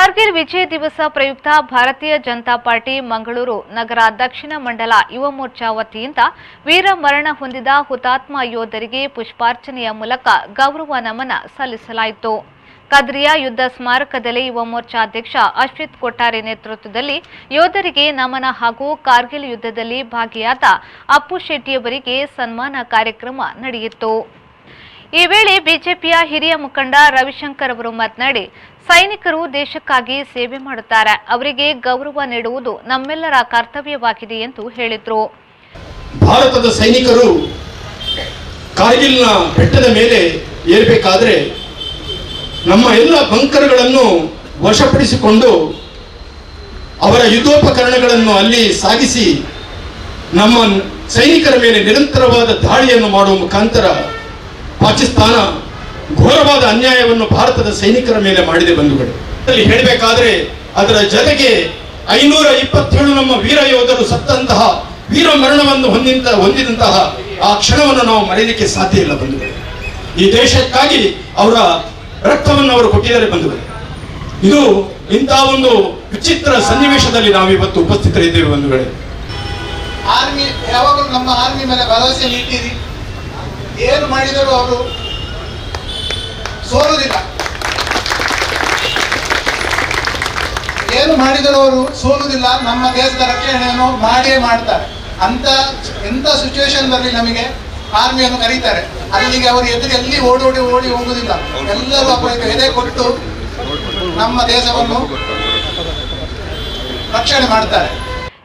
ಕಾರ್ಗಿಲ್ ವಿಜಯ ದಿವಸ ಪ್ರಯುಕ್ತ ಭಾರತೀಯ ಜನತಾ ಪಾರ್ಟಿ ಮಂಗಳೂರು ನಗರ ದಕ್ಷಿಣ ಮಂಡಲ ಯುವ ಮೋರ್ಚಾ ವತಿಯಿಂದ ವೀರ ಮರಣ ಹೊಂದಿದ ಹುತಾತ್ಮ ಯೋಧರಿಗೆ ಪುಷ್ಪಾರ್ಚನೆಯ ಮೂಲಕ ಗೌರವ ನಮನ ಸಲ್ಲಿಸಲಾಯಿತು. ಕದ್ರಿಯಾ ಯುದ್ಧ ಸ್ಮಾರಕದಲ್ಲಿ ಯುವ ಮೋರ್ಚಾ ಅಧ್ಯಕ್ಷ ಅಶ್ವಿತ್ ಕೊಟ್ಟಾರೆ ನೇತೃತ್ವದಲ್ಲಿ ಯೋಧರಿಗೆ ನಮನ ಹಾಗೂ ಕಾರ್ಗಿಲ್ ಯುದ್ಧದಲ್ಲಿ ಭಾಗಿಯಾದ ಅಪ್ಪು ಶೆಟ್ಟಿಯವರಿಗೆ ಸನ್ಮಾನ ಕಾರ್ಯಕ್ರಮ ನಡೆಯಿತು. ಈ ವೇಳೆ ಬಿಜೆಪಿಯ ಹಿರಿಯ ಮುಖಂಡ ರವಿಶಂಕರ್ ಅವರು ಮಾತನಾಡಿ, ಸೈನಿಕರು ದೇಶಕ್ಕಾಗಿ ಸೇವೆ ಮಾಡುತ್ತಾರೆ, ಅವರಿಗೆ ಗೌರವ ನೀಡುವುದು ನಮ್ಮೆಲ್ಲರ ಕರ್ತವ್ಯವಾಗಿದೆ ಎಂದು ಹೇಳಿದರು. ಭಾರತದ ಸೈನಿಕರು ಕಾರ್ಗಿಲ್ನ ಬೆಟ್ಟದ ಮೇಲೆ ಏರಬೇಕಾದ್ರೆ ನಮ್ಮ ಎಲ್ಲ ಬಂಕರ್ಗಳನ್ನು ವಶಪಡಿಸಿಕೊಂಡು ಅವರ ಯುದ್ಧೋಪಕರಣಗಳನ್ನು ಅಲ್ಲಿ ಸಾಗಿಸಿ ನಮ್ಮ ಸೈನಿಕರ ಮೇಲೆ ನಿರಂತರವಾದ ದಾಳಿಯನ್ನು ಮಾಡುವ ಮುಖಾಂತರ ಪಾಕಿಸ್ತಾನ ಘೋರವಾದ ಅನ್ಯಾಯವನ್ನು ಭಾರತದ ಸೈನಿಕರ ಮೇಲೆ ಮಾಡಿದೆ. ಬಂಧುಗಳು, ಅಲ್ಲಿ ಹೇಳಬೇಕಾದ್ರೆ ಅದರ ಜೊತೆಗೆ 527 ನಮ್ಮ ವೀರ ಯೋಧರು ಸತ್ತಂತಹ ವೀರ ಮರಣವನ್ನು ಹೊಂದಿದಂತಹ ಆ ಕ್ಷಣವನ್ನು ನಾವು ಮರೆಯಲಿಕ್ಕೆ ಸಾಧ್ಯ ಇಲ್ಲ. ಬಂಧುಗಳು, ಈ ದೇಶಕ್ಕಾಗಿ ಅವರ ರಕ್ತವನ್ನು ಅವರು ಕೊಟ್ಟಿದ್ದಾರೆ. ಬಂಧುಗಳು, ಇದು ಇಂತಹ ಒಂದು ವಿಚಿತ್ರ ಸನ್ನಿವೇಶದಲ್ಲಿ ನಾವು ಇವತ್ತು ಉಪಸ್ಥಿತರಿದ್ದೇವೆ. ಬಂಧುಗಳೇ, ಆರ್ಮಿ ಯಾವಾಗಲೂ ನಮ್ಮ ಆರ್ಮಿ ಮೇಲೆ ಭರವಸೆ ನೀಡಿರಿ, ಏನು ಮಾಡಿದರೂ ಅವರು ಸೋಲುವುದಿಲ್ಲ. ಏನು ಮಾಡಿದರೂ ಅವರು ಸೋಲುವುದಿಲ್ಲ. ನಮ್ಮ ದೇಶದ ರಕ್ಷಣೆಯನ್ನು ಮಾಡಿಯೇ ಮಾಡ್ತಾರೆ. ಎಂಥ ಸಿಚುವೇಶನ್ ಬರಲಿ ನಮಗೆ ಆರ್ಮಿಯನ್ನು ಕರೀತಾರೆ. ಅಲ್ಲಿಗೆ ಅವರು ಎಲ್ಲಿ ಓಡಿ ಹೋಗುವುದಿಲ್ಲ. ಎಲ್ಲರೂ ಅವರಿಗೆ ಎದೆ ಕೊಟ್ಟು ನಮ್ಮ ದೇಶವನ್ನು ರಕ್ಷಣೆ ಮಾಡ್ತಾರೆ.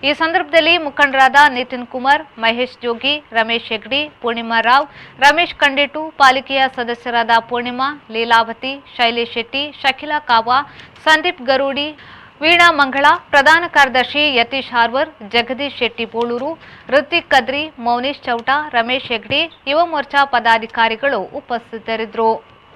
ಈ ಸಂದರ್ಭದಲ್ಲಿ ಮುಖಂಡರಾದ ನಿತಿನ್ ಕುಮಾರ್, ಮಹೇಶ್ ಜೋಗಿ, ರಮೇಶ್ ಹೆಗ್ಡಿ, ಪೂರ್ಣಿಮಾ ರಾವ್, ರಮೇಶ್ ಕಂಡೇಟು, ಪಾಲಿಕೆಯ ಸದಸ್ಯರಾದ ಪೂರ್ಣಿಮಾ, ಲೀಲಾವತಿ, ಶೈಲೇಶ್ ಶೆಟ್ಟಿ, ಶಕಿಲಾ ಕಾವಾ, ಸಂದೀಪ್ ಗರೂಡಿ, ವೀಣಾ ಮಂಗಳ, ಪ್ರಧಾನ ಕಾರ್ಯದರ್ಶಿ ಯತೀಶ್ ಹಾರ್ವರ್, ಜಗದೀಶ್ ಶೆಟ್ಟಿ ಬೋಳೂರು, ಋತಿಕ್ ಕದ್ರಿ, ಮೌನೇಶ್ ಚೌಟ, ರಮೇಶ್ ಹೆಗ್ಡೆ, ಯುವ ಮೋರ್ಚಾ ಪದಾಧಿಕಾರಿಗಳು ಉಪಸ್ಥಿತರಿದ್ದರು.